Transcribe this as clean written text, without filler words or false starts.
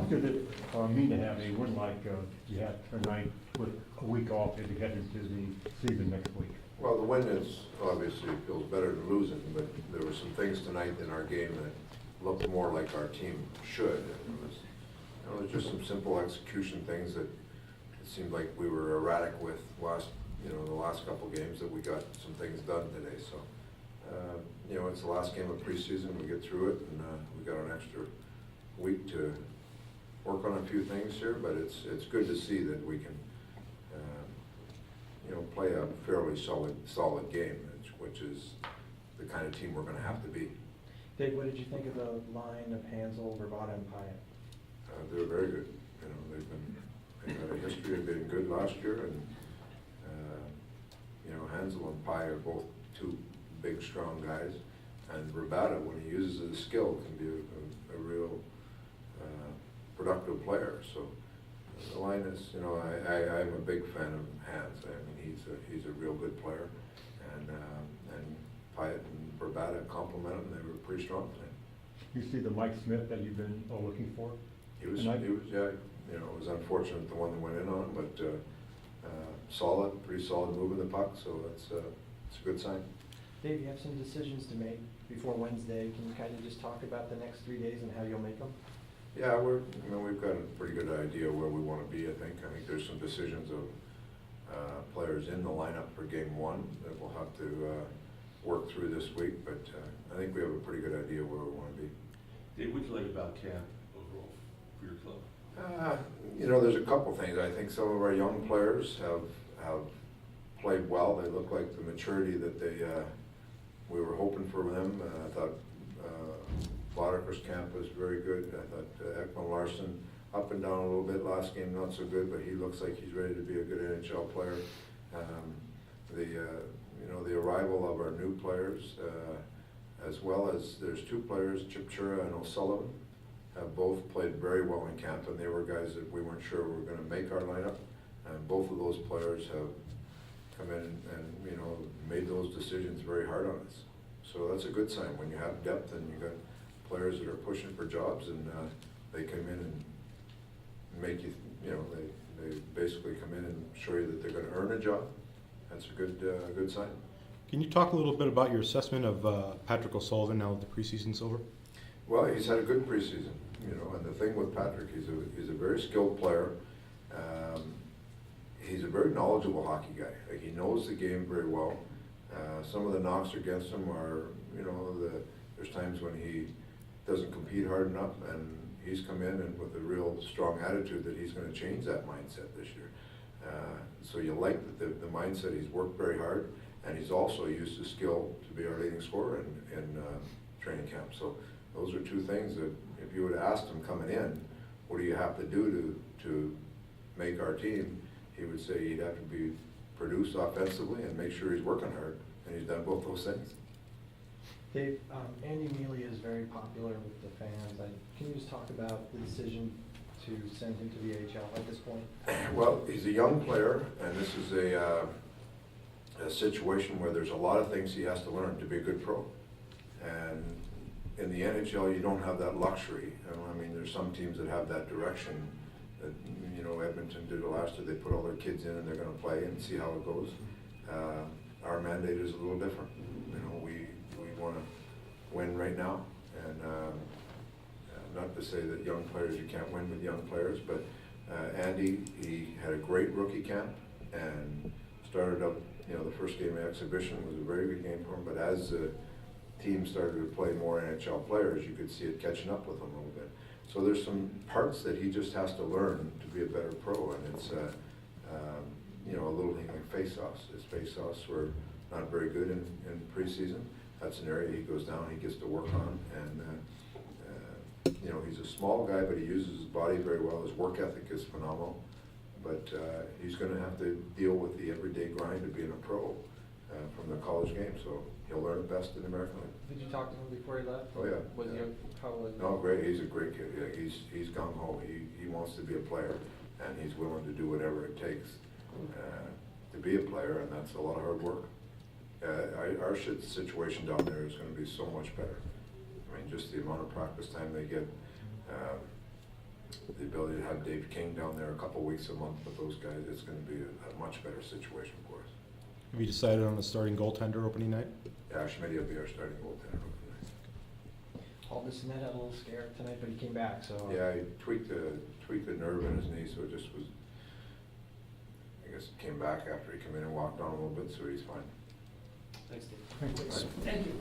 What does it mean to have a win like you had tonight with a week off as you head into the season next week? Well, the win is, obviously, it feels better than losing, but there were some things tonight in our game that looked more like our team should. And it was just some simple execution things that it seemed like we were erratic with the last couple games, that we got some things done today. So, it's the last game of preseason. We get through it, and we got an extra week to work on a few things here, but it's good to see that we can play a fairly solid game, which is the kind of team we're going to have to be. Dave, what did you think of the line of Hansel, Rabada, and Pyatt? They're very good. They've had a history of being good last year, and Hansel and Pyatt are both two big, strong guys, and Rabada, when he uses his skill, can be a real productive player. So the line is, I'm a big fan of Hans. I mean, he's a real good player, and Pyatt and Rabada complement him. They were pretty strong tonight. You see the Mike Smith that you've been looking for? He was, it was unfortunate the one that went in on him, but pretty solid moving the puck, so it's a good sign. Dave, you have some decisions to make before Wednesday. Can you kind of just talk about the next 3 days and how you'll make them? Yeah, we've got a pretty good idea where we want to be. I think there's some decisions of players in the lineup for game one that we'll have to work through this week, but I think we have a pretty good idea where we want to be. Dave, what do you like about camp overall for your club? There's a couple things. I think some of our young players have played well. They look like the maturity that we were hoping for them. I thought Boddiker's camp was very good. I thought Ekman Larson up and down a little bit last game, not so good, but he looks like he's ready to be a good NHL player. The arrival of our new players, as well as there's two players, Chipchura and O'Sullivan, have both played very well in camp, and they were guys that we weren't sure were going to make our lineup. And both of those players have come in and made those decisions very hard on us. So that's a good sign when you have depth and you got players that are pushing for jobs, and they come in and make they basically come in and show you that they're going to earn a job. That's a good sign. Can you talk a little bit about your assessment of Patrick O'Sullivan now that the preseason's over? Well, he's had a good preseason, and the thing with Patrick, he's a very skilled player. He's a very knowledgeable hockey guy. Like, he knows the game very well. Some of the knocks against him are, there's times when he doesn't compete hard enough, and he's come in and with a real strong attitude that he's going to change that mindset this year. So you like the mindset. He's worked very hard, and he's also used his skill to be our leading scorer in training camp. So those are two things that if you would have asked him coming in, what do you have to do to make our team, he would say he'd have to be produced offensively and make sure he's working hard, and he's done both those things. Dave, Andy Mealy is very popular with the fans. Can you just talk about the decision to send him to the AHL at this point? Well, he's a young player, and this is a situation where there's a lot of things he has to learn to be a good pro. And in the NHL, you don't have that luxury. There's some teams that have that direction. That, Edmonton did it last year. They put all their kids in, and they're going to play and see how it goes. Our mandate is a little different. We want to win right now, and not to say that young players, you can't win with young players, but Andy, he had a great rookie camp and started up, the first game of exhibition was a very good game for him, but as the team started to play more NHL players, you could see it catching up with him a little bit. So there's some parts that he just has to learn to be a better pro, and it's a little thing like face-offs. His face-offs were not very good in preseason. That's an area he goes down, he gets to work on, and he's a small guy, but he uses his body very well. His work ethic is phenomenal, but he's going to have to deal with the everyday grind of being a pro from the college game, so he'll learn it best in the American League. Did you talk to him before he left? Oh yeah. How was he? No, great. He's a great kid. Yeah, he's gung-ho. He wants to be a player, and he's willing to do whatever it takes to be a player, and that's a lot of hard work. Our situation down there is going to be so much better. Just the amount of practice time they get. the ability to have Dave King down there a couple weeks a month with those guys, it's gonna be a much better situation for us. Have you decided on the starting goaltender opening night? Yeah, Schmidt will be our starting goaltender. Aldous Smith had a little scare tonight, but he came back, so. Yeah, he tweaked the nerve in his knee, so it just was, I guess it came back after he came in and walked on a little bit, so he's fine. Thanks, Dave. Thank you. Thank you.